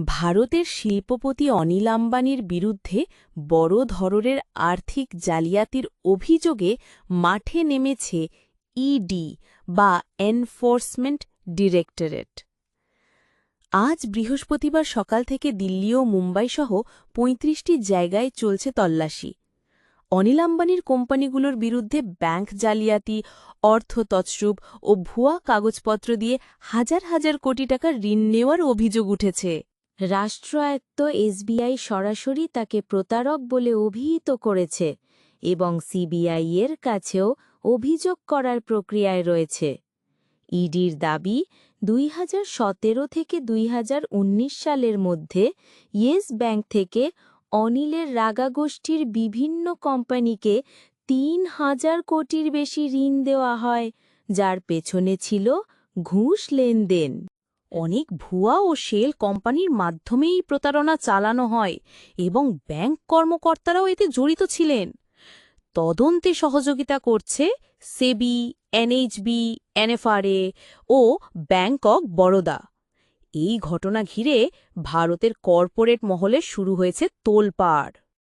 ভারতের শিল্পপতি অনিল আম্বানির বিরুদ্ধে বড় ধরনের আর্থিক জালিয়াতির অভিযোগে মাঠে নেমেছে ইডি বা এনফোর্সমেন্ট ডিরেক্টরেট। আজ বৃহস্পতিবার সকাল থেকে দিল্লি ও মুম্বাইসহ ৩৫টি জায়গায় চলছে তল্লাশি। অনিল আম্বানির কোম্পানিগুলোর বিরুদ্ধে ব্যাংক জালিয়াতি, অর্থ তছরূপ ও ভুয়া কাগজপত্র দিয়ে হাজার হাজার কোটি টাকা ঋণ নেওয়ার অভিযোগ উঠেছে। রাষ্ট্রায়ত্ত এসবিআই সরাসরি তাকে প্রতারক বলে অভিহিত করেছে এবং সিবিআইয়ের কাছেও অভিযোগ করার প্রক্রিয়ায় রয়েছে। ইডির দাবি, ২০১৭ থেকে ২০১৯ সালের মধ্যে ইয়েস ব্যাংক থেকে অনিলের রাগা গোষ্ঠীর বিভিন্ন কোম্পানিকে ৩,০০০ কোটির বেশি ঋণ দেওয়া হয়, যার পেছনে ছিল ঘুষ লেনদেন। অনেক ভুয়া ও শেল কোম্পানির মাধ্যমেই প্রতারণা চালানো হয় এবং ব্যাংক কর্মকর্তারাও এতে জড়িত ছিলেন। তদন্তে সহযোগিতা করছে সেবি, NHB, এনএফআরএ O bank of Baroda. এই ঘটনা ঘিরে ভারতের কর্পোরেট মহলে শুরু হয়েছে তোলপাড়।